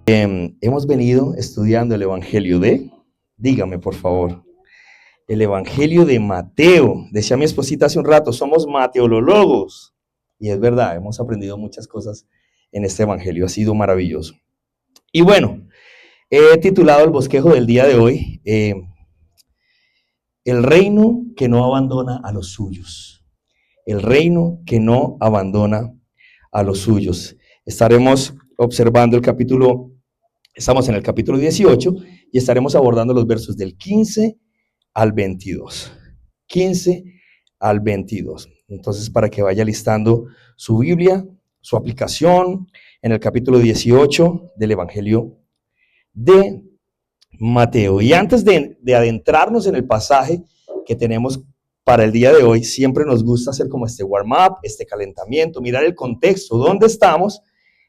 Hemos venido estudiando el Evangelio dígame por favor, el Evangelio de Mateo. Decía mi esposita hace un rato, somos mateolólogos. Y es verdad, hemos aprendido muchas cosas en este Evangelio, ha sido maravilloso. Y bueno, he titulado el bosquejo del día de hoy, el reino que no abandona a los suyos. El reino que no abandona a los suyos. Estaremos observando estamos en el capítulo 18 y estaremos abordando los versos del 15 al 22. 15 al 22. Entonces, para que vaya listando su Biblia, su aplicación, en el capítulo 18 del Evangelio de Mateo. Y antes de adentrarnos en el pasaje que tenemos para el día de hoy, siempre nos gusta hacer como este warm-up, este calentamiento, mirar el contexto, dónde estamos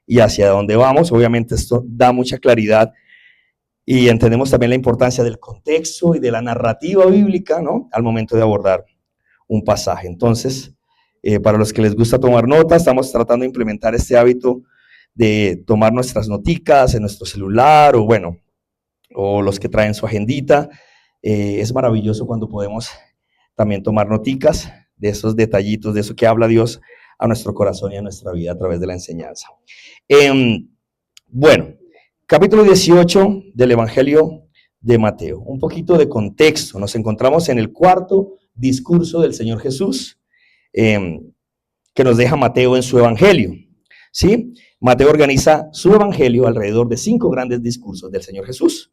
y hacia dónde vamos. Obviamente esto da mucha claridad y entendemos también la importancia del contexto y de la narrativa bíblica, ¿no?, al momento de abordar un pasaje. Entonces, para los que les gusta tomar notas, estamos tratando de implementar este hábito de tomar nuestras noticas en nuestro celular o los que traen su agendita. Es maravilloso cuando podemos también tomar noticas de esos detallitos, de eso que habla Dios a nuestro corazón y a nuestra vida a través de la enseñanza. Bueno, capítulo 18 del Evangelio de Mateo. Un poquito de contexto. Nos encontramos en el cuarto discurso del Señor Jesús que nos deja Mateo en su Evangelio. ¿Sí? Mateo organiza su Evangelio alrededor de 5 grandes discursos del Señor Jesús.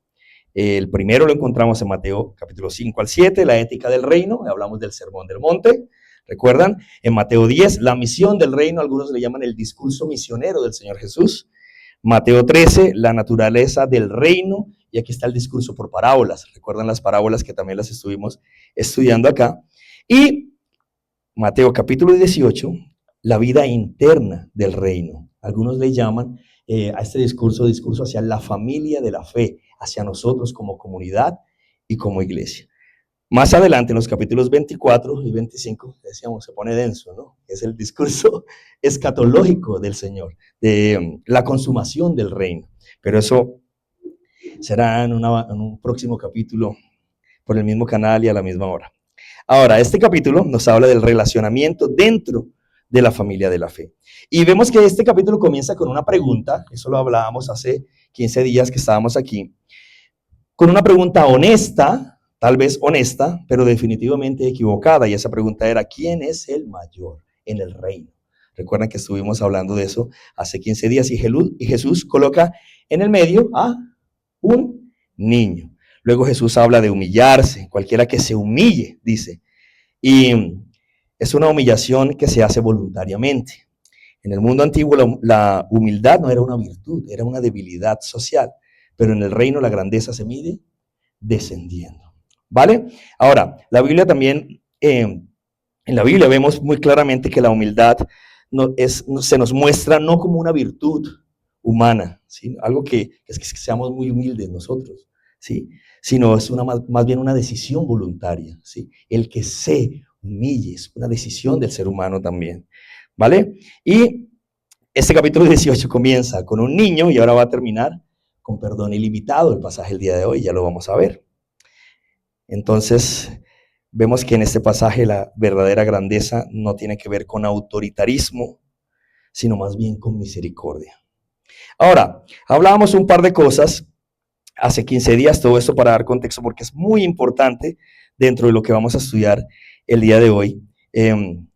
El primero lo encontramos en Mateo capítulo 5 al 7, la ética del reino, hablamos del sermón del monte, ¿recuerdan? En Mateo 10, la misión del reino, algunos le llaman el discurso misionero del Señor Jesús. Mateo 13, la naturaleza del reino, y aquí está el discurso por parábolas, ¿recuerdan las parábolas que también las estuvimos estudiando acá? Y Mateo capítulo 18, la vida interna del reino. Algunos le llaman a este discurso hacia la familia de la fe, hacia nosotros como comunidad y como iglesia. Más adelante, en los capítulos 24 y 25, decíamos, se pone denso, ¿no? Es el discurso escatológico del Señor, de la consumación del reino. Pero eso será en un próximo capítulo por el mismo canal y a la misma hora. Ahora, este capítulo nos habla del relacionamiento dentro de la familia de la fe. Y vemos que este capítulo comienza con una pregunta, eso lo hablábamos hace 15 días que estábamos aquí, con una pregunta honesta, tal vez honesta, pero definitivamente equivocada, y esa pregunta era, ¿quién es el mayor en el reino? Recuerdan que estuvimos hablando de eso hace 15 días, y Jesús coloca en el medio a un niño. Luego Jesús habla de humillarse, cualquiera que se humille, dice, y es una humillación que se hace voluntariamente. En el mundo antiguo la humildad no era una virtud, era una debilidad social, pero en el reino la grandeza se mide descendiendo, ¿vale? Ahora, la Biblia también, en la Biblia vemos muy claramente que la humildad se nos muestra no como una virtud humana, ¿sí? Algo que es que seamos muy humildes nosotros, ¿sí? Sino es más bien una decisión voluntaria, ¿sí? El que se humille es una decisión del ser humano también, ¿vale? Y este capítulo 18 comienza con un niño y ahora va a terminar con perdón ilimitado, el pasaje el día de hoy, ya lo vamos a ver. Entonces, vemos que en este pasaje la verdadera grandeza no tiene que ver con autoritarismo, sino más bien con misericordia. Ahora, hablábamos un par de cosas hace 15 días, todo esto para dar contexto porque es muy importante dentro de lo que vamos a estudiar el día de hoy. El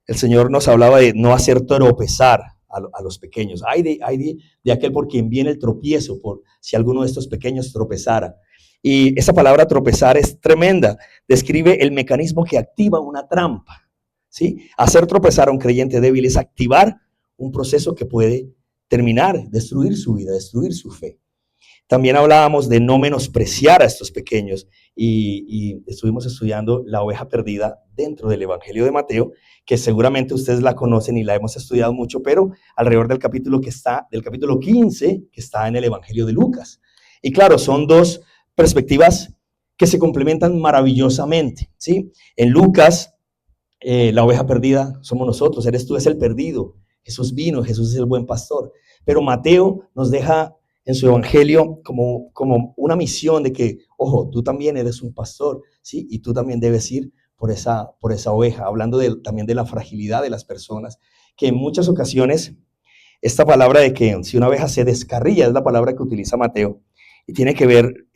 Señor nos hablaba de no hacer tropezar a los pequeños. Hay de aquel por quien viene el tropiezo, por si alguno de estos pequeños tropezara. Y esa palabra tropezar es tremenda. Describe el mecanismo que activa una trampa, ¿sí? Hacer tropezar a un creyente débil es activar un proceso que puede terminar, destruir su vida, destruir su fe. También hablábamos de no menospreciar a estos pequeños y estuvimos estudiando la oveja perdida dentro del Evangelio de Mateo, que seguramente ustedes la conocen y la hemos estudiado mucho, pero alrededor del capítulo 15, que está en el Evangelio de Lucas. Y claro, son dos perspectivas que se complementan maravillosamente, ¿sí? En Lucas, la oveja perdida somos nosotros, eres tú, es el perdido. Jesús vino, Jesús es el buen pastor. Pero Mateo nos deja en su evangelio como una misión de que, ojo, tú también eres un pastor, ¿sí? Y tú también debes ir por esa oveja, hablando también de la fragilidad de las personas, que en muchas ocasiones esta palabra de que si una oveja se descarría es la palabra que utiliza Mateo y tiene que ver,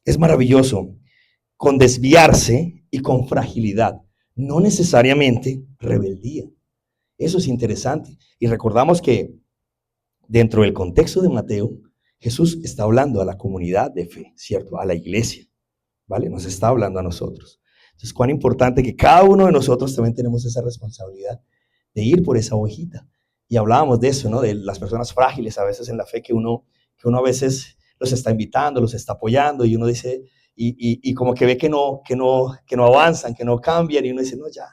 es maravilloso, con desviarse y con fragilidad, no necesariamente rebeldía. Eso es interesante. Y recordamos que dentro del contexto de Mateo, Jesús está hablando a la comunidad de fe, ¿cierto? A la iglesia, ¿vale? Nos está hablando a nosotros. Entonces, cuán importante que cada uno de nosotros también tenemos esa responsabilidad de ir por esa ovejita. Y hablábamos de eso, ¿no? De las personas frágiles a veces en la fe que uno a veces los está invitando, los está apoyando y uno dice, y como que ve que no avanzan, que no cambian y uno dice, no, ya.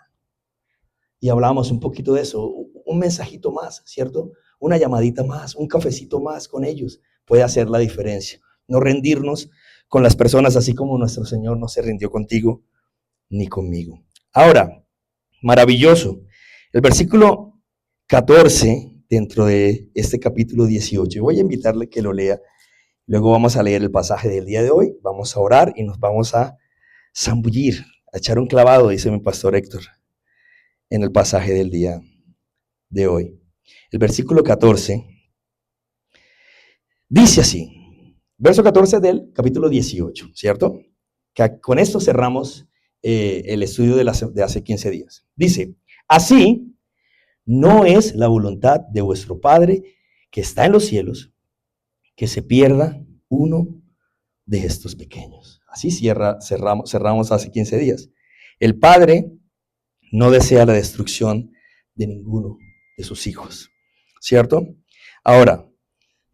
Y hablábamos un poquito de eso, un mensajito más, ¿cierto? Una llamadita más, un cafecito más con ellos puede hacer la diferencia. No rendirnos con las personas así como nuestro Señor no se rindió contigo ni conmigo. Ahora, maravilloso. El versículo 14 dentro de este capítulo 18. Voy a invitarle que lo lea. Luego vamos a leer el pasaje del día de hoy. Vamos a orar y nos vamos a zambullir, a echar un clavado, dice mi pastor Héctor, en el pasaje del día de hoy. El versículo 14 dice así, verso 14 del capítulo 18, ¿cierto? Que con esto cerramos el estudio de hace 15 días. Dice, así no es la voluntad de vuestro Padre que está en los cielos, que se pierda uno de estos pequeños. Así cerramos hace 15 días. El Padre no desea la destrucción de ninguno de sus hijos, ¿cierto? Ahora,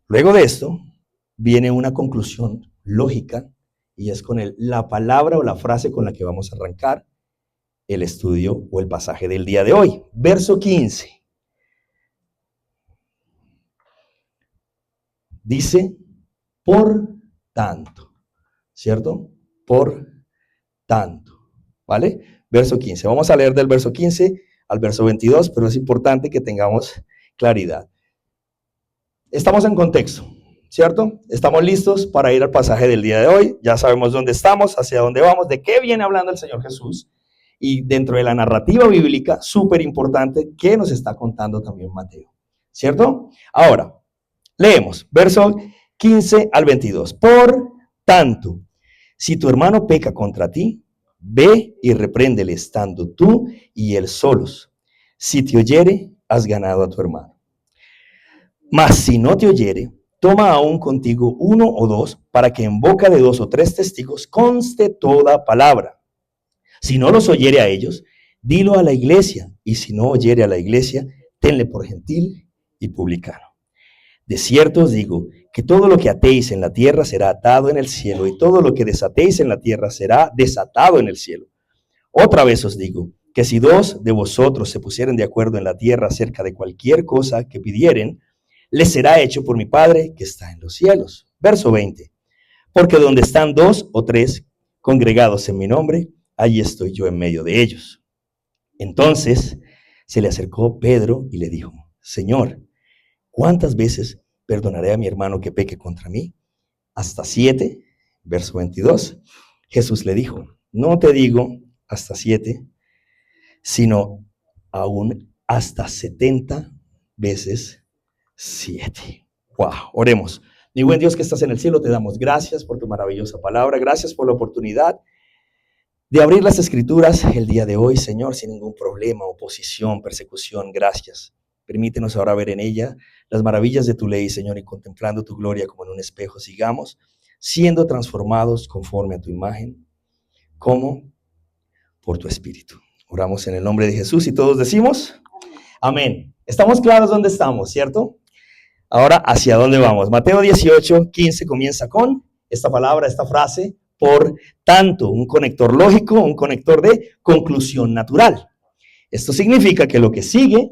luego de esto, viene una conclusión lógica y es con la palabra o la frase con la que vamos a arrancar el estudio o el pasaje del día de hoy. Verso 15. Dice, por tanto, ¿cierto? Por tanto, ¿vale? Verso 15. Vamos a leer del verso 15 al verso 22, pero es importante que tengamos claridad. Estamos en contexto, ¿cierto? Estamos listos para ir al pasaje del día de hoy. Ya sabemos dónde estamos, hacia dónde vamos, de qué viene hablando el Señor Jesús. Y dentro de la narrativa bíblica, súper importante, que nos está contando también Mateo, ¿cierto? Ahora, leemos, verso 15 al 22. Por tanto, si tu hermano peca contra ti, ve y repréndele estando tú y él solos. Si te oyere, has ganado a tu hermano. Mas si no te oyere, toma aún contigo uno o dos, para que en boca de 2 o 3 testigos conste toda palabra. Si no los oyere a ellos, dilo a la iglesia, y si no oyere a la iglesia, tenle por gentil y publicano. De cierto os digo que todo lo que atéis en la tierra será atado en el cielo, y todo lo que desatéis en la tierra será desatado en el cielo. Otra vez os digo que si 2 de vosotros se pusieren de acuerdo en la tierra acerca de cualquier cosa que pidieren, les será hecho por mi Padre que está en los cielos. Verso 20. Porque donde están 2 o 3 congregados en mi nombre, allí estoy yo en medio de ellos. Entonces se le acercó Pedro y le dijo, Señor, ¿cuántas veces perdonaré a mi hermano que peque contra mí? ¿Hasta 7? Verso 22. Jesús le dijo, no te digo hasta 7, sino aún hasta 70 veces 7. Wow, oremos. Mi buen Dios que estás en el cielo, te damos gracias por tu maravillosa palabra. Gracias por la oportunidad de abrir las escrituras el día de hoy, Señor, sin ningún problema, oposición, persecución. Gracias. Permítenos ahora ver en ella las maravillas de tu ley, Señor, y contemplando tu gloria como en un espejo, sigamos siendo transformados conforme a tu imagen, como por tu espíritu. Oramos en el nombre de Jesús y todos decimos, amén. Estamos claros dónde estamos, ¿cierto? Ahora, ¿hacia dónde vamos? Mateo 18, 15 comienza con esta palabra, esta frase, por tanto, un conector lógico, un conector de conclusión natural. Esto significa que lo que sigue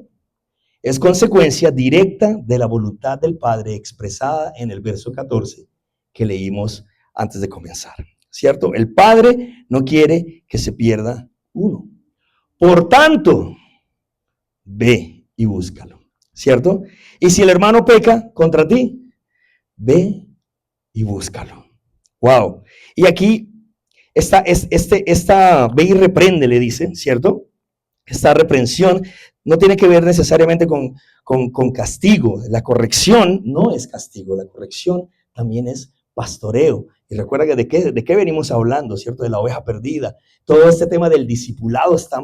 es consecuencia directa de la voluntad del Padre expresada en el verso 14 que leímos antes de comenzar, ¿cierto? El Padre no quiere que se pierda uno. Por tanto, ve y búscalo, ¿cierto? Y si el hermano peca contra ti, ve y búscalo. Wow. Y aquí esta ve y reprende, le dice, ¿cierto? Esta reprensión no tiene que ver necesariamente con castigo. La corrección no es castigo, la corrección también es pastoreo. Y recuerda que de qué venimos hablando, ¿cierto? De la oveja perdida. Todo este tema del discipulado está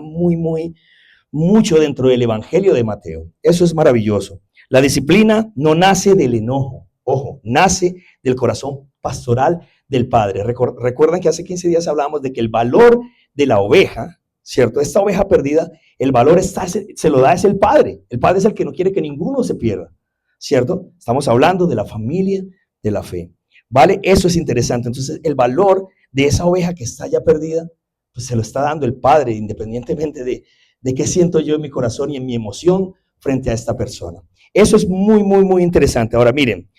mucho dentro del Evangelio de Mateo. Eso es maravilloso. La disciplina no nace del enojo, ojo, nace del corazón pastoral del Padre. Recuerdan que hace 15 días hablábamos de que el valor de la oveja, ¿cierto? Esta oveja perdida, el valor se lo da es el Padre. El Padre es el que no quiere que ninguno se pierda, ¿cierto? Estamos hablando de la familia de la fe, ¿vale? Eso es interesante. Entonces, el valor de esa oveja que está ya perdida, pues se lo está dando el Padre, independientemente de qué siento yo en mi corazón y en mi emoción frente a esta persona. Eso es muy interesante. Ahora, miren,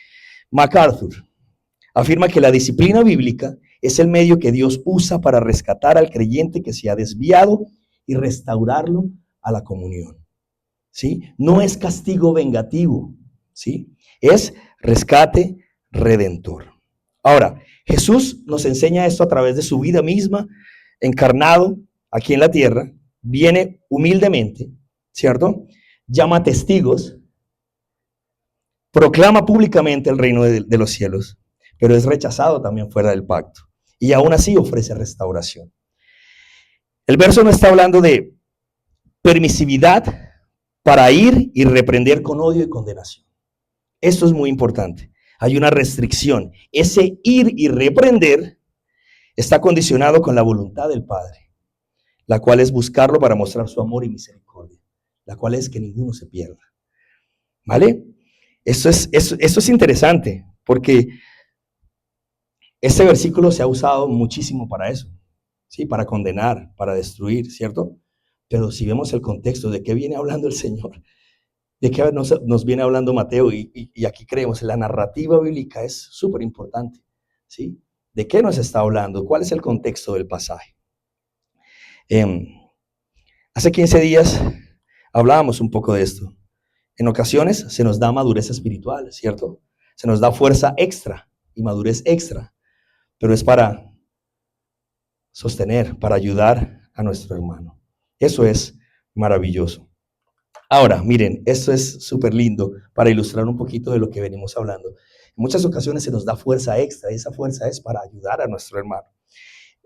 MacArthur afirma que la disciplina bíblica es el medio que Dios usa para rescatar al creyente que se ha desviado y restaurarlo a la comunión, ¿sí? No es castigo vengativo, ¿sí? Es rescate redentor. Ahora, Jesús nos enseña esto a través de su vida misma, encarnado aquí en la tierra, viene humildemente, ¿cierto? Llama testigos, proclama públicamente el reino de los cielos, pero es rechazado también fuera del pacto. Y aún así ofrece restauración. El verso no está hablando de permisividad para ir y reprender con odio y condenación. Esto es muy importante. Hay una restricción. Ese ir y reprender está condicionado con la voluntad del Padre, la cual es buscarlo para mostrar su amor y misericordia, la cual es que ninguno se pierda. ¿Vale? Esto es interesante, porque este versículo se ha usado muchísimo para eso, ¿sí? Para condenar, para destruir, ¿cierto? Pero si vemos el contexto de qué viene hablando el Señor, de qué nos viene hablando Mateo, y aquí creemos, la narrativa bíblica es súper importante, ¿sí? ¿De qué nos está hablando? ¿Cuál es el contexto del pasaje? Hace 15 días hablábamos un poco de esto. En ocasiones se nos da madurez espiritual, ¿cierto? Se nos da fuerza extra y madurez extra, pero es para sostener, para ayudar a nuestro hermano. Eso es maravilloso. Ahora, miren, esto es súper lindo para ilustrar un poquito de lo que venimos hablando. En muchas ocasiones se nos da fuerza extra y esa fuerza es para ayudar a nuestro hermano.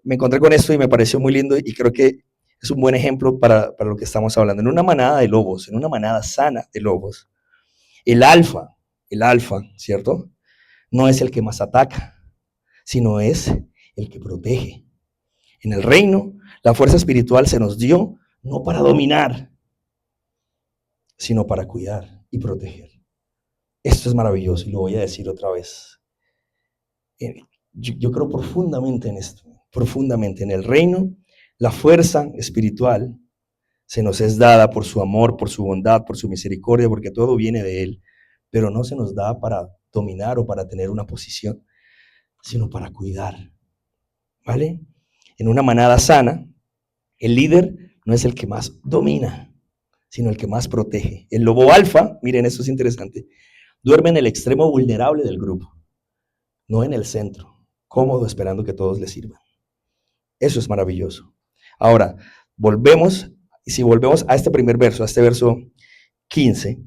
Me encontré con esto y me pareció muy lindo y creo que es un buen ejemplo para lo que estamos hablando. En una manada de lobos, en una manada sana de lobos, el alfa, ¿cierto? No es el que más ataca, sino es el que protege. En el reino, la fuerza espiritual se nos dio no para dominar, sino para cuidar y proteger. Esto es maravilloso y lo voy a decir otra vez. Yo creo profundamente en esto, profundamente en el reino. La fuerza espiritual se nos es dada por su amor, por su bondad, por su misericordia, porque todo viene de Él, pero no se nos da para dominar o para tener una posición, sino para cuidar, ¿vale? En una manada sana, el líder no es el que más domina, sino el que más protege. El lobo alfa, miren, esto es interesante, duerme en el extremo vulnerable del grupo, no en el centro, cómodo esperando que todos le sirvan. Eso es maravilloso. Ahora, si volvemos a este primer verso, a este verso 15,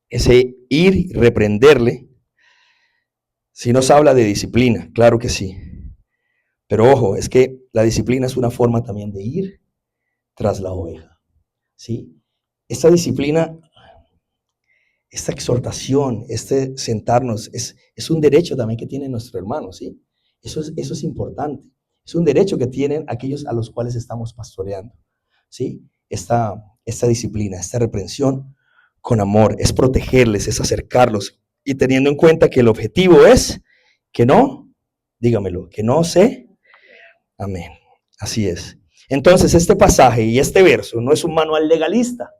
ese ir y reprenderle, si nos habla de disciplina, claro que sí. Pero ojo, es que la disciplina es una forma también de ir tras la oveja, ¿sí? Esta disciplina, esta exhortación, este sentarnos, es un derecho también que tiene nuestro hermano, ¿sí? Eso es importante. Es un derecho que tienen aquellos a los cuales estamos pastoreando, ¿sí? Esta disciplina, esta reprensión con amor, es protegerles, es acercarlos, y teniendo en cuenta que el objetivo es que no, dígamelo, que no se, amén, así es. Entonces este pasaje y este verso no es un manual legalista,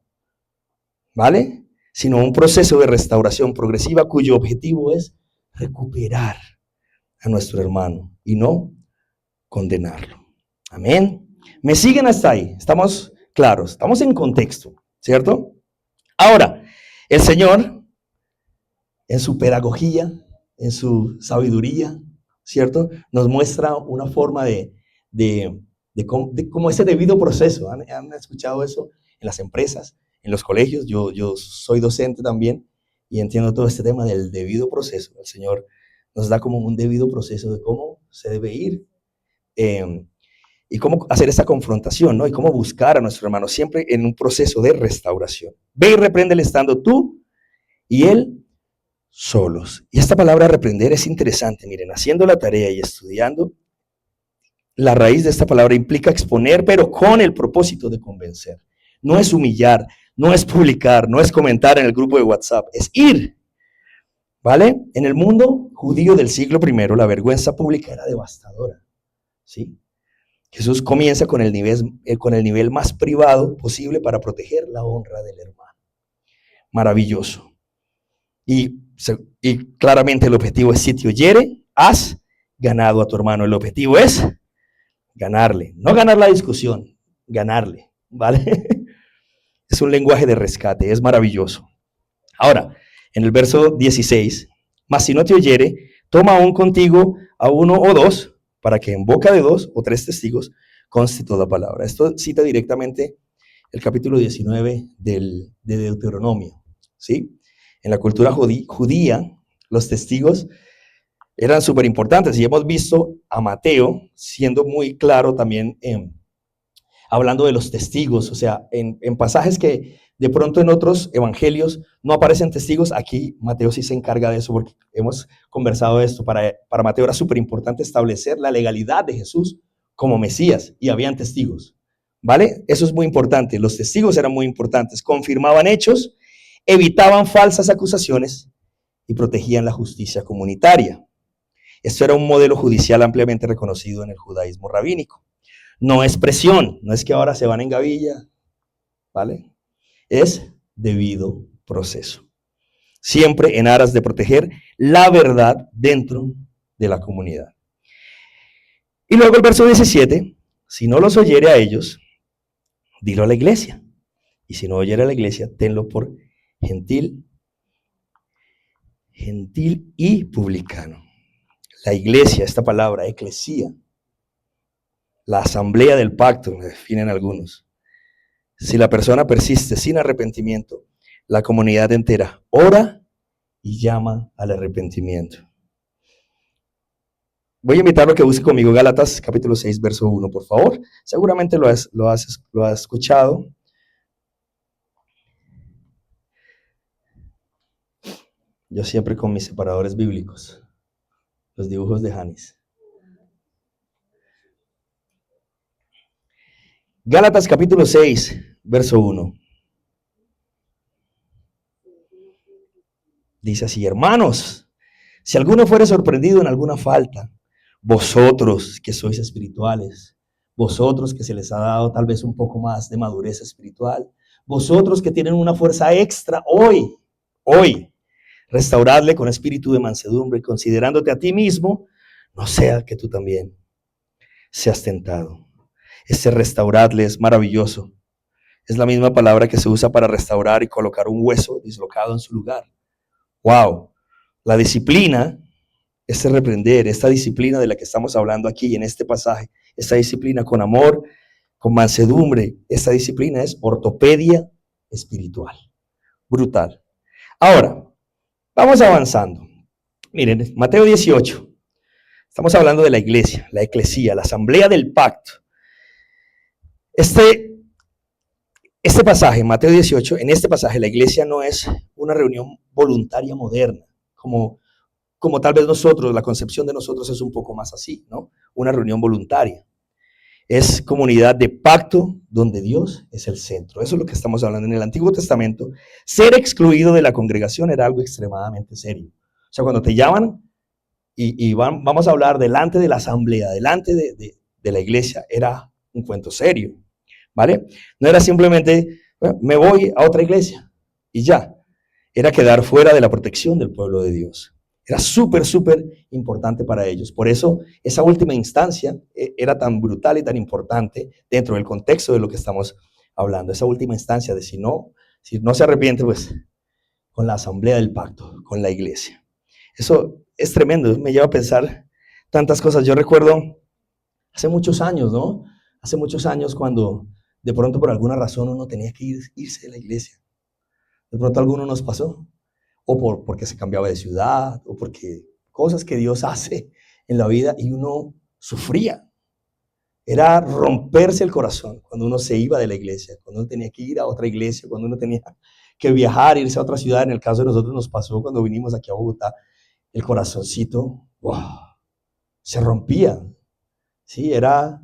¿vale? Sino un proceso de restauración progresiva cuyo objetivo es recuperar a nuestro hermano y no condenarlo. Amén. ¿Me siguen hasta ahí? ¿Estamos claros? Estamos en contexto, ¿cierto? Ahora, el Señor, en su pedagogía, en su sabiduría, ¿cierto? Nos muestra una forma de cómo ese debido proceso. ¿Han escuchado eso en las empresas, en los colegios? Yo soy docente también y entiendo todo este tema del debido proceso. El Señor nos da como un debido proceso de cómo se debe ir y cómo hacer esa confrontación, ¿no? Y cómo buscar a nuestro hermano siempre en un proceso de restauración. Ve y repréndele estando tú y él solos. Y esta palabra reprender es interesante. Miren, haciendo la tarea y estudiando, la raíz de esta palabra implica exponer, pero con el propósito de convencer. No es humillar, no es publicar, no es comentar en el grupo de WhatsApp, es ir. ¿Vale? En el mundo judío del siglo I, la vergüenza pública era devastadora. ¿Sí? Jesús comienza con el nivel más privado posible para proteger la honra del hermano. Maravilloso. Y claramente el objetivo es: si te oyere, has ganado a tu hermano. El objetivo es ganarle, no ganar la discusión, ganarle, ¿vale? Es un lenguaje de rescate, es maravilloso. Ahora, en el verso 16, mas si no te oyere, toma aún contigo a uno o dos, para que en boca de 2 o 3 testigos conste toda palabra. Esto cita directamente el capítulo 19 de Deuteronomio, ¿sí? En la cultura judía, los testigos eran súper importantes y hemos visto a Mateo siendo muy claro también hablando de los testigos, o sea, en pasajes que de pronto en otros evangelios no aparecen testigos, aquí Mateo sí se encarga de eso porque hemos conversado de esto. Para Mateo era súper importante establecer la legalidad de Jesús como Mesías y habían testigos, ¿vale? Eso es muy importante, los testigos eran muy importantes, confirmaban hechos, evitaban falsas acusaciones y protegían la justicia comunitaria. Esto era un modelo judicial ampliamente reconocido en el judaísmo rabínico. No es presión, no es que ahora se van en gavilla, ¿vale? Es debido proceso. Siempre en aras de proteger la verdad dentro de la comunidad. Y luego el verso 17, si no los oyere a ellos, dilo a la iglesia. Y si no oyere a la iglesia, tenlo por gentil y publicano. La iglesia, esta palabra, eclesía, la asamblea del pacto, me definen algunos. Si la persona persiste sin arrepentimiento, la comunidad entera ora y llama al arrepentimiento. Voy a invitarlo a que busque conmigo Gálatas capítulo 6, verso 1, por favor. Seguramente lo has escuchado. Yo siempre con mis separadores bíblicos, los dibujos de Janis. Gálatas capítulo 6, verso 1. Dice así: hermanos, si alguno fuere sorprendido en alguna falta, vosotros que sois espirituales, vosotros que se les ha dado tal vez un poco más de madurez espiritual, vosotros que tienen una fuerza extra hoy, restauradle con espíritu de mansedumbre, considerándote a ti mismo, no sea que tú también seas tentado. Ese restauradle es maravilloso. Es la misma palabra que se usa para restaurar y colocar un hueso dislocado en su lugar. ¡Wow! La disciplina, este reprender, esta disciplina de la que estamos hablando aquí en este pasaje, esta disciplina con amor, con mansedumbre, esta disciplina es ortopedia espiritual. Brutal. Ahora, vamos avanzando. Miren, Mateo 18. Estamos hablando de la iglesia, la eclesía, la asamblea del pacto. Este pasaje, Mateo 18, en este pasaje la iglesia no es una reunión voluntaria moderna, como tal vez nosotros, la concepción de nosotros es un poco más así, ¿no? Una reunión voluntaria. Es comunidad de pacto donde Dios es el centro. Eso es lo que estamos hablando. En el Antiguo Testamento, ser excluido de la congregación era algo extremadamente serio. O sea, cuando te llaman y vamos a hablar delante de la asamblea, delante de la iglesia, era un cuento serio, ¿vale? No era simplemente, bueno, me voy a otra iglesia y ya. Era quedar fuera de la protección del pueblo de Dios. Era súper importante para ellos. Por eso esa última instancia era tan brutal y tan importante dentro del contexto de lo que estamos hablando. Esa última instancia de si no se arrepiente, pues con la asamblea del pacto, con la iglesia. Eso es tremendo, me lleva a pensar tantas cosas. Yo recuerdo hace muchos años, ¿no? Hace muchos años cuando de pronto por alguna razón uno tenía que irse de la iglesia. De pronto alguno nos pasó, o porque se cambiaba de ciudad, o porque cosas que Dios hace en la vida y uno sufría. Era romperse el corazón cuando uno se iba de la iglesia, cuando uno tenía que ir a otra iglesia, cuando uno tenía que viajar, irse a otra ciudad. En el caso de nosotros nos pasó cuando vinimos aquí a Bogotá, el corazoncito, wow, se rompía. Sí, era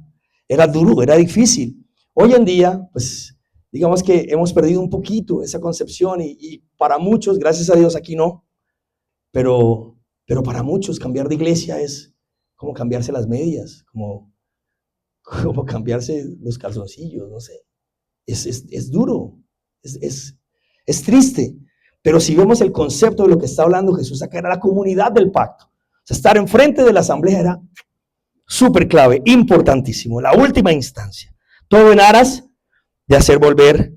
duro, era difícil. Hoy en día, pues, digamos que hemos perdido un poquito esa concepción y para muchos, gracias a Dios aquí no, pero para muchos cambiar de iglesia es como cambiarse las medias, como cambiarse los calzoncillos, no sé. Es duro, es triste. Pero si vemos el concepto de lo que está hablando Jesús acá, era la comunidad del pacto. O sea, estar enfrente de la asamblea era súper clave, importantísimo, la última instancia. Todo en aras de hacer volver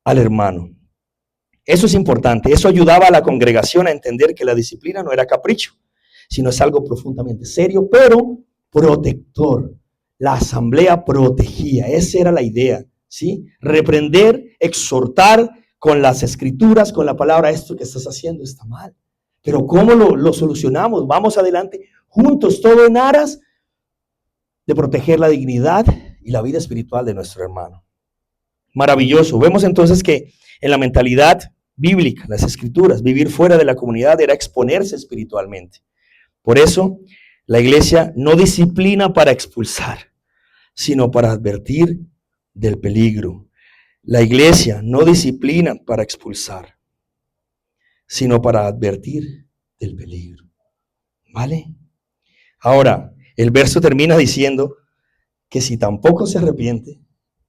al hermano. Eso es importante. Eso ayudaba a la congregación a entender que la disciplina no era capricho, sino es algo profundamente serio, pero protector. La asamblea protegía. Esa era la idea, ¿sí? Reprender, exhortar con las escrituras, con la palabra, esto que estás haciendo está mal. Pero ¿cómo lo solucionamos? Vamos adelante juntos, todo en aras de proteger la dignidad y la vida espiritual de nuestro hermano. Maravilloso. Vemos entonces que en la mentalidad bíblica, las escrituras, vivir fuera de la comunidad era exponerse espiritualmente. Por eso, la iglesia no disciplina para expulsar, sino para advertir del peligro. La iglesia no disciplina para expulsar, sino para advertir del peligro. ¿Vale? Ahora, el verso termina diciendo que si tampoco se arrepiente,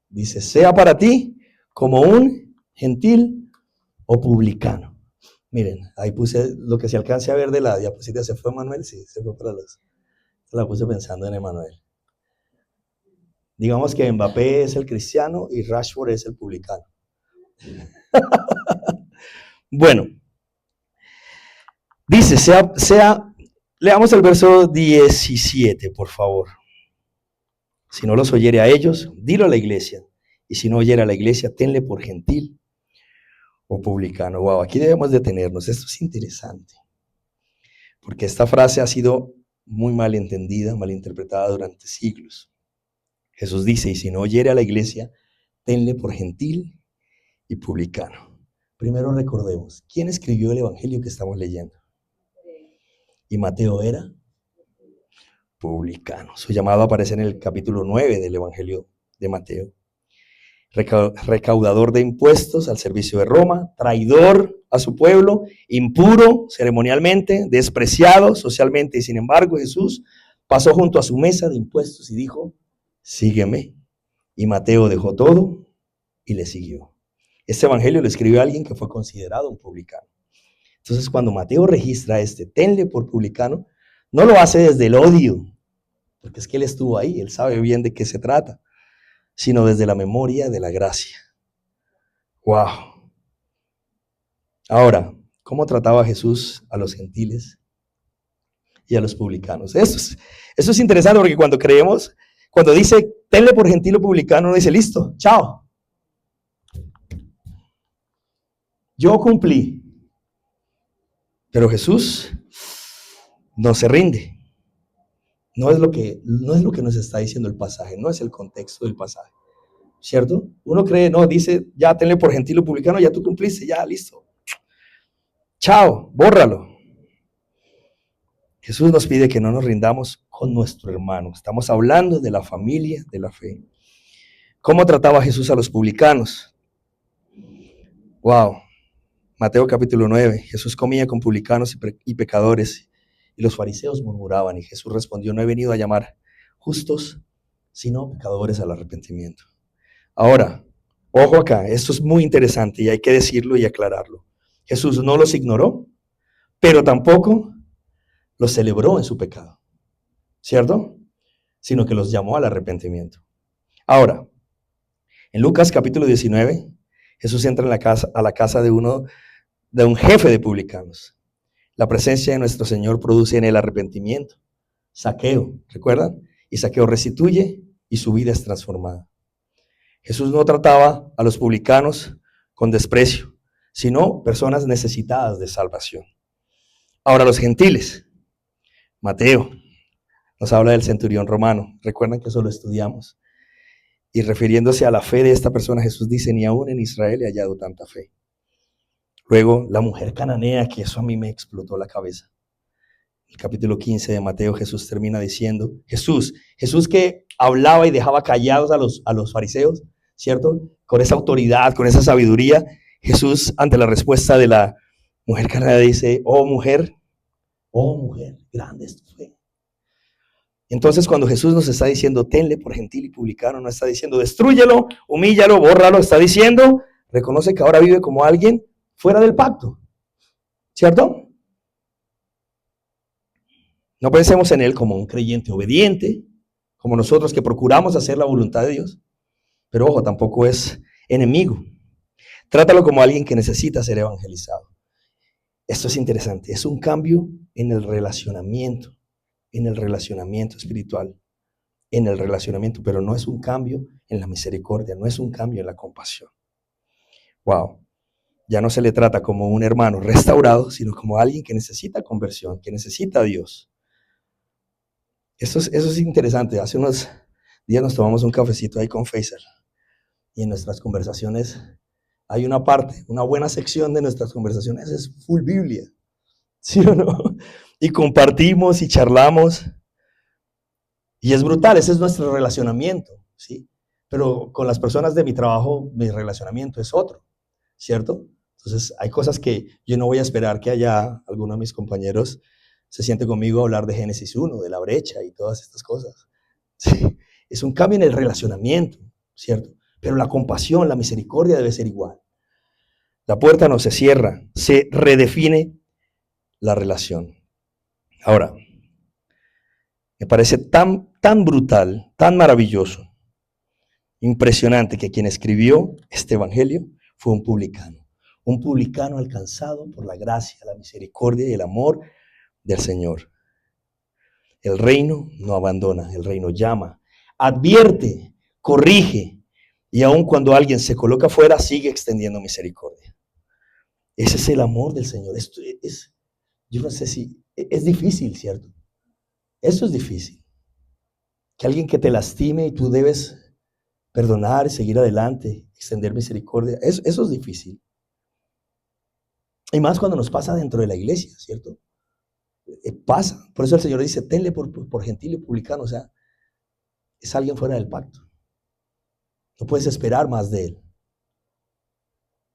dice, sea para ti como un gentil o publicano. Miren, ahí puse lo que se alcance a ver de la diapositiva. ¿Se fue Manuel? Sí, se fue para los. La puse pensando en Emanuel. Digamos que Mbappé es el cristiano y Rashford es el publicano. Bueno, dice, leamos el verso 17, por favor. Si no los oyere a ellos, dilo a la iglesia. Y si no oyere a la iglesia, tenle por gentil o publicano. Wow, aquí debemos detenernos. Esto es interesante. Porque esta frase ha sido muy mal entendida, mal interpretada durante siglos. Jesús dice, y si no oyere a la iglesia, tenle por gentil y publicano. Primero recordemos, ¿quién escribió el evangelio que estamos leyendo? Y Mateo era publicano. Su llamado aparece en el capítulo 9 del evangelio de Mateo. Recaudador de impuestos al servicio de Roma, traidor a su pueblo, impuro ceremonialmente, despreciado socialmente, y sin embargo Jesús pasó junto a su mesa de impuestos y dijo, sígueme. Y Mateo dejó todo y le siguió. Este evangelio lo escribió alguien que fue considerado un publicano. Entonces, cuando Mateo registra tenle por publicano, no lo hace desde el odio, porque es que él estuvo ahí, él sabe bien de qué se trata, sino desde la memoria de la gracia. ¡Wow! Ahora, ¿cómo trataba Jesús a los gentiles y a los publicanos? Eso es interesante porque cuando dice, tenle por gentil o publicano, uno dice, listo, chao. Yo cumplí. Pero Jesús no se rinde. No es lo que nos está diciendo el pasaje, no es el contexto del pasaje. ¿Cierto? Uno cree, no, dice, ya tenle por gentil o publicano, ya tú cumpliste, ya, listo. Chao, bórralo. Jesús nos pide que no nos rindamos con nuestro hermano. Estamos hablando de la familia de la fe. ¿Cómo trataba Jesús a los publicanos? Wow. Mateo capítulo 9. Jesús comía con publicanos y pecadores, y los fariseos murmuraban, y Jesús respondió, no he venido a llamar justos, sino pecadores al arrepentimiento. Ahora, ojo acá, esto es muy interesante y hay que decirlo y aclararlo. Jesús no los ignoró, pero tampoco los celebró en su pecado, ¿cierto? Sino que los llamó al arrepentimiento. Ahora, en Lucas capítulo 19, Jesús entra a la casa de un jefe de publicanos. La presencia de nuestro Señor produce en él arrepentimiento. Saqueo, ¿recuerdan? Y Saqueo restituye y su vida es transformada. Jesús no trataba a los publicanos con desprecio, sino personas necesitadas de salvación. Ahora los gentiles. Mateo nos habla del centurión romano. Recuerdan que eso lo estudiamos. Y refiriéndose a la fe de esta persona, Jesús dice, ni aún en Israel he hallado tanta fe. Luego, la mujer cananea, que eso a mí me explotó la cabeza. El capítulo 15 de Mateo, Jesús termina diciendo, Jesús que hablaba y dejaba callados a los fariseos, ¿cierto? Con esa autoridad, con esa sabiduría, Jesús, ante la respuesta de la mujer cananea, dice, oh mujer, grande es tu fe. Entonces, cuando Jesús nos está diciendo, tenle por gentil y publicano, no está diciendo, destrúyelo, humíllalo, bórralo, está diciendo, reconoce que ahora vive como alguien fuera del pacto, ¿cierto? No pensemos en él como un creyente obediente, como nosotros que procuramos hacer la voluntad de Dios, pero ojo, tampoco es enemigo. Trátalo como alguien que necesita ser evangelizado. Esto es interesante, es un cambio en el relacionamiento espiritual, en el relacionamiento, pero no es un cambio en la misericordia, no es un cambio en la compasión. Wow. Ya no se le trata como un hermano restaurado, sino como alguien que necesita conversión, que necesita a Dios. Eso es interesante. Hace unos días nos tomamos un cafecito ahí con Faisal y en nuestras conversaciones hay una parte, una buena sección de nuestras conversaciones es full Biblia, ¿sí o no? Y compartimos y charlamos y es brutal, ese es nuestro relacionamiento, ¿sí? Pero con las personas de mi trabajo, mi relacionamiento es otro, ¿cierto? Entonces, hay cosas que yo no voy a esperar que allá alguno de mis compañeros se siente conmigo a hablar de Génesis 1, de la brecha y todas estas cosas. Sí, es un cambio en el relacionamiento, ¿cierto? Pero la compasión, la misericordia debe ser igual. La puerta no se cierra, se redefine la relación. Ahora, me parece tan brutal, tan maravilloso, impresionante que quien escribió este evangelio fue un publicano alcanzado por la gracia, la misericordia y el amor del Señor. El reino no abandona, el reino llama, advierte, corrige y aun cuando alguien se coloca fuera sigue extendiendo misericordia. Ese es el amor del Señor. Esto es, yo no sé si es difícil, ¿cierto? Eso es difícil. Que alguien que te lastime y tú debes perdonar, seguir adelante, extender misericordia, eso es difícil. Y más cuando nos pasa dentro de la iglesia, ¿cierto? Pasa. Por eso el Señor dice, tenle por gentil y publicano, o sea, es alguien fuera del pacto. No puedes esperar más de él.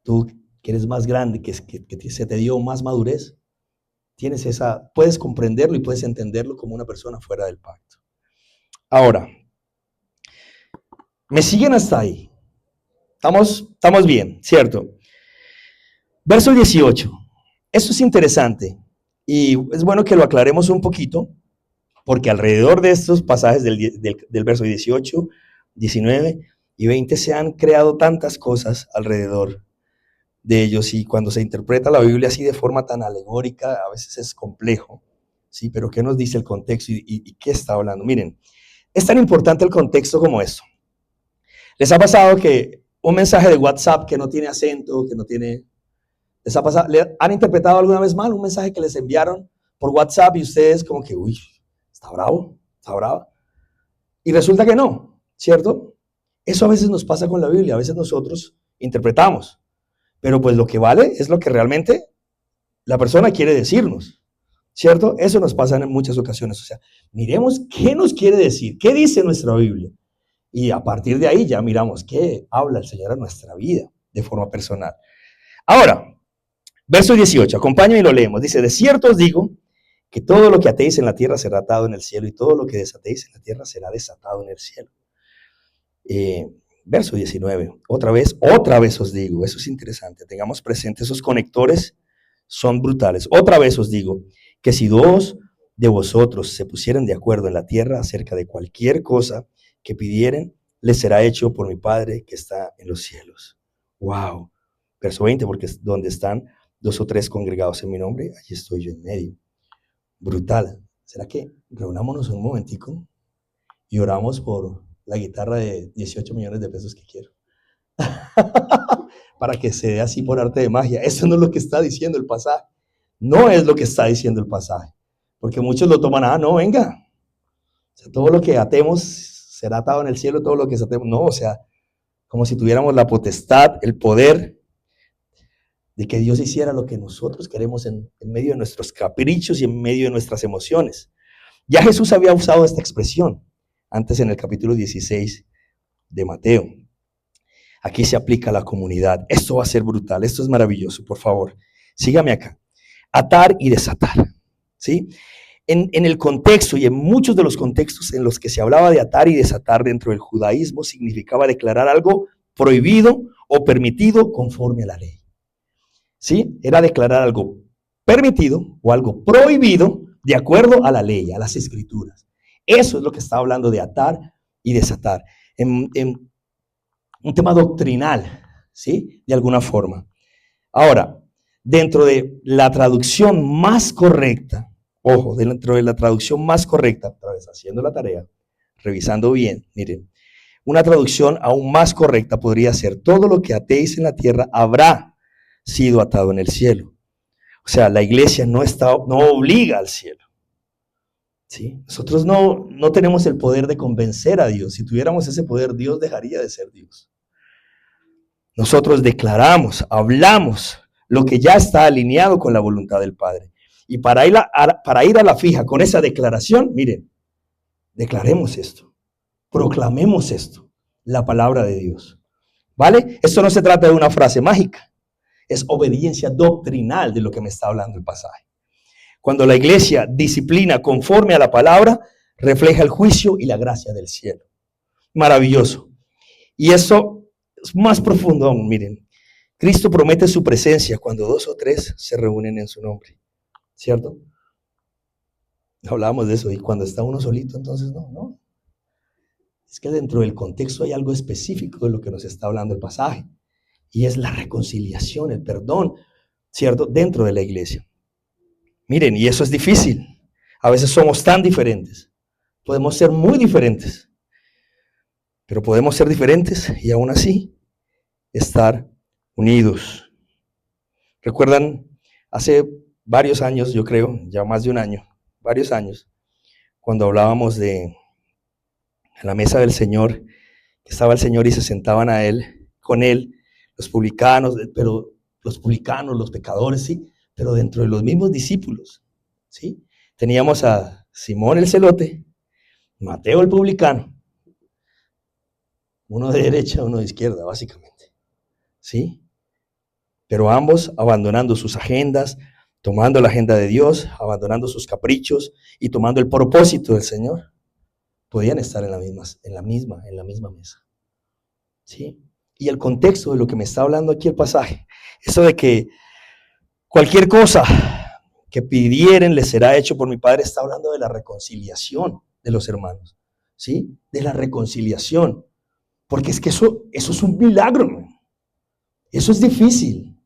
Tú que eres más grande, que se te dio más madurez, puedes comprenderlo y puedes entenderlo como una persona fuera del pacto. Ahora, ¿me siguen hasta ahí? Estamos bien, ¿cierto? Verso 18. Esto es interesante y es bueno que lo aclaremos un poquito, porque alrededor de estos pasajes del verso 18, 19 y 20 se han creado tantas cosas alrededor de ellos y cuando se interpreta la Biblia así de forma tan alegórica, a veces es complejo, ¿sí? Pero ¿qué nos dice el contexto y qué está hablando? Miren, es tan importante el contexto como esto. ¿Les ha pasado que un mensaje de WhatsApp que no tiene acento, que no tiene... ¿Les ha pasado? ¿Han interpretado alguna vez mal un mensaje que les enviaron por WhatsApp y ustedes como que, uy, está bravo, está brava? Y resulta que no, ¿cierto? Eso a veces nos pasa con la Biblia, a veces nosotros interpretamos, pero pues lo que vale es lo que realmente la persona quiere decirnos, ¿cierto? Eso nos pasa en muchas ocasiones, o sea, miremos qué nos quiere decir, qué dice nuestra Biblia, y a partir de ahí ya miramos qué habla el Señor a nuestra vida de forma personal. Ahora, verso 18, acompáñame y lo leemos, dice, de cierto os digo que todo lo que atéis en la tierra será atado en el cielo y todo lo que desatéis en la tierra será desatado en el cielo. Verso 19, otra vez os digo, eso es interesante, tengamos presente, esos conectores son brutales. Otra vez os digo que si dos de vosotros se pusieran de acuerdo en la tierra acerca de cualquier cosa que pidieren, les será hecho por mi Padre que está en los cielos. Wow. Verso 20, porque donde están 2 o 3 congregados en mi nombre, allí estoy yo en medio. Brutal. ¿Será que reunámonos un momentico y oramos por la guitarra de 18 millones de pesos que quiero? Para que se dé así por arte de magia. Eso no es lo que está diciendo el pasaje. No es lo que está diciendo el pasaje. Porque muchos lo toman, no, venga. O sea, todo lo que atemos será atado en el cielo, todo lo que atemos. No, o sea, como si tuviéramos la potestad, el poder de que Dios hiciera lo que nosotros queremos en medio de nuestros caprichos y en medio de nuestras emociones. Ya Jesús había usado esta expresión antes en el capítulo 16 de Mateo. Aquí se aplica a la comunidad. Esto va a ser brutal, esto es maravilloso, por favor. Sígame acá. Atar y desatar, ¿sí? En el contexto y en muchos de los contextos en los que se hablaba de atar y desatar dentro del judaísmo, significaba declarar algo prohibido o permitido conforme a la ley. ¿Sí? Era declarar algo permitido o algo prohibido de acuerdo a la ley, a las escrituras. Eso es lo que está hablando de atar y desatar. En un tema doctrinal, ¿sí? De alguna forma. Ahora, dentro de la traducción más correcta, ojo, dentro de la traducción más correcta, otra vez haciendo la tarea, revisando bien, miren, una traducción aún más correcta podría ser: todo lo que atéis en la tierra habrá sido atado en el cielo. O sea, la iglesia no obliga al cielo. ¿Sí? Nosotros no tenemos el poder de convencer a Dios. Si tuviéramos ese poder, Dios dejaría de ser Dios. Nosotros declaramos, hablamos lo que ya está alineado con la voluntad del Padre. Y para ir a la fija con esa declaración, miren, declaremos esto, proclamemos esto, la palabra de Dios. ¿Vale? Esto no se trata de una frase mágica. Es obediencia doctrinal de lo que me está hablando el pasaje. Cuando la iglesia disciplina conforme a la palabra, refleja el juicio y la gracia del cielo. Maravilloso. Y eso es más profundo aún, miren. Cristo promete su presencia cuando 2 o 3 se reúnen en su nombre. ¿Cierto? Hablábamos de eso. Y cuando está uno solito, entonces no. Es que dentro del contexto hay algo específico de lo que nos está hablando el pasaje. Y es la reconciliación, el perdón, ¿cierto? Dentro de la iglesia. Miren, y eso es difícil. A veces somos tan diferentes. Podemos ser muy diferentes. Pero podemos ser diferentes y aún así estar unidos. ¿Recuerdan? Hace varios años, yo creo, ya más de un año, varios años, cuando hablábamos de la mesa del Señor, que estaba el Señor y se sentaban con Él, los publicanos, los pecadores, sí, pero dentro de los mismos discípulos, sí. Teníamos a Simón el celote, Mateo el publicano, uno de derecha, uno de izquierda, básicamente, sí. Pero ambos abandonando sus agendas, tomando la agenda de Dios, abandonando sus caprichos y tomando el propósito del Señor, podían estar en la misma mesa, sí. Y el contexto de lo que me está hablando aquí el pasaje, eso de que cualquier cosa que pidieren les será hecho por mi Padre, está hablando de la reconciliación de los hermanos, ¿sí? De la reconciliación, porque es que eso es un milagro, eso es difícil,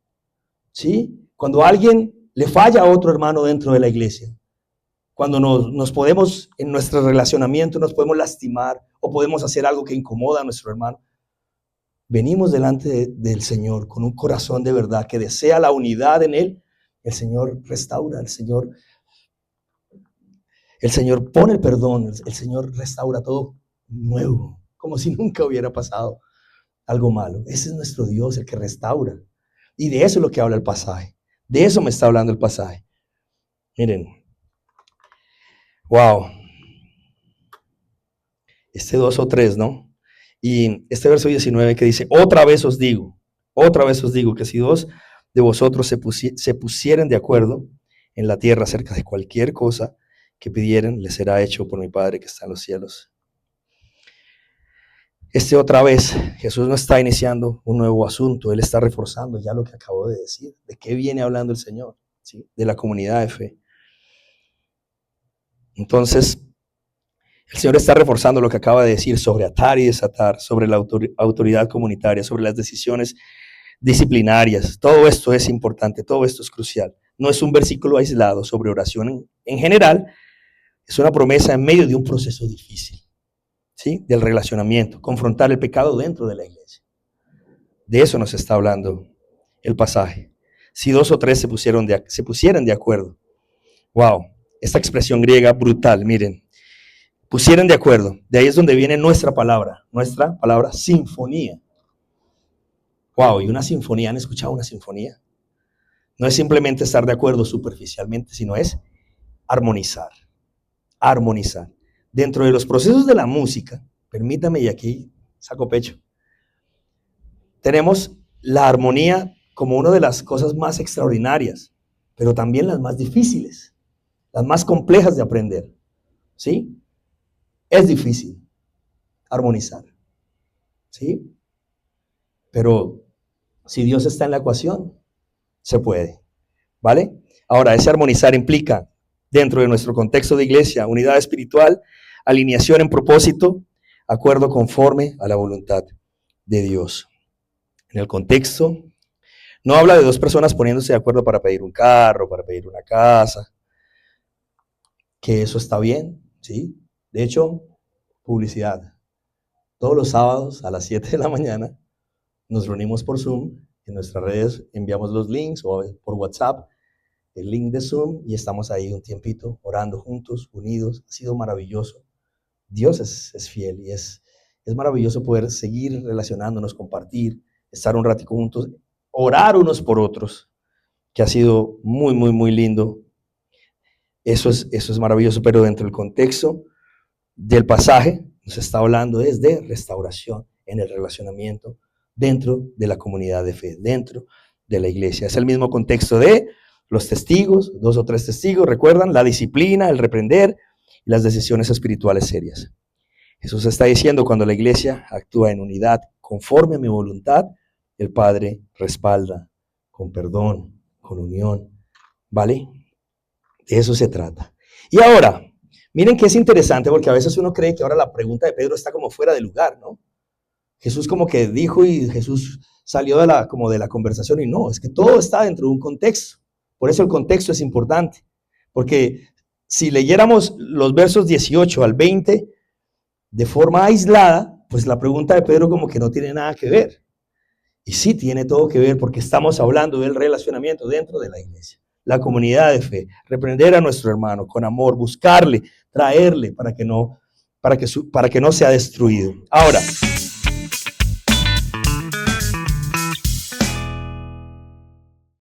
¿sí? Cuando alguien le falla a otro hermano dentro de la iglesia, cuando nos podemos, en nuestro relacionamiento, nos podemos lastimar o podemos hacer algo que incomoda a nuestro hermano, venimos delante del Señor con un corazón de verdad que desea la unidad en Él. El Señor restaura, el Señor pone el perdón, el Señor restaura todo nuevo, como si nunca hubiera pasado algo malo. Ese es nuestro Dios, el que restaura. Y de eso es lo que habla el pasaje. De eso me está hablando el pasaje. Miren, wow. 2 o 3, ¿no? Y este verso 19 que dice: otra vez os digo que si 2 de vosotros se pusieren de acuerdo en la tierra acerca de cualquier cosa que pidieren, les será hecho por mi Padre que está en los cielos. Otra vez, Jesús no está iniciando un nuevo asunto, Él está reforzando ya lo que acabo de decir. ¿De qué viene hablando el Señor? ¿Sí? De la comunidad de fe. Entonces, el Señor está reforzando lo que acaba de decir sobre atar y desatar, sobre la autoridad comunitaria, sobre las decisiones disciplinarias. Todo esto es importante, todo esto es crucial. No es un versículo aislado sobre oración en general, es una promesa en medio de un proceso difícil, ¿sí? Del relacionamiento, confrontar el pecado dentro de la iglesia. De eso nos está hablando el pasaje. Si dos o tres se pusieran de acuerdo. Wow, esta expresión griega brutal, miren. Pusieran de acuerdo. De ahí es donde viene nuestra palabra sinfonía. Wow, ¿y una sinfonía? ¿Han escuchado una sinfonía? No es simplemente estar de acuerdo superficialmente, sino es armonizar. Armonizar. Dentro de los procesos de la música, permítame, y aquí saco pecho, tenemos la armonía como una de las cosas más extraordinarias, pero también las más difíciles, las más complejas de aprender. ¿Sí? Es difícil armonizar. ¿Sí? Pero si Dios está en la ecuación, se puede. ¿Vale? Ahora, ese armonizar implica, dentro de nuestro contexto de iglesia, unidad espiritual, alineación en propósito, acuerdo conforme a la voluntad de Dios. En el contexto, no habla de dos personas poniéndose de acuerdo para pedir un carro, para pedir una casa, que eso está bien, ¿sí? De hecho, publicidad. Todos los sábados a las 7 de la mañana nos reunimos por Zoom, en nuestras redes enviamos los links o por WhatsApp, el link de Zoom, y estamos ahí un tiempito orando juntos, unidos. Ha sido maravilloso. Dios es fiel y es maravilloso poder seguir relacionándonos, compartir, estar un ratico juntos, orar unos por otros, que ha sido muy, muy, muy lindo. Eso es maravilloso, pero dentro del contexto del pasaje nos está hablando de restauración en el relacionamiento dentro de la comunidad de fe, dentro de la iglesia. Es el mismo contexto de los testigos, 2 o 3 testigos, recuerdan, la disciplina, el reprender y las decisiones espirituales serias. Jesús está diciendo, cuando la iglesia actúa en unidad conforme a mi voluntad, el Padre respalda con perdón, con unión, ¿vale? De eso se trata. Y ahora, miren que es interesante, porque a veces uno cree que ahora la pregunta de Pedro está como fuera de lugar, ¿no? Jesús como que dijo y Jesús salió de la conversación, y no, es que todo está dentro de un contexto. Por eso el contexto es importante, porque si leyéramos los versos 18 al 20 de forma aislada, pues la pregunta de Pedro como que no tiene nada que ver. Y sí tiene todo que ver, porque estamos hablando del relacionamiento dentro de la iglesia, la comunidad de fe, reprender a nuestro hermano con amor, buscarle, traerle para que no sea destruido. Ahora,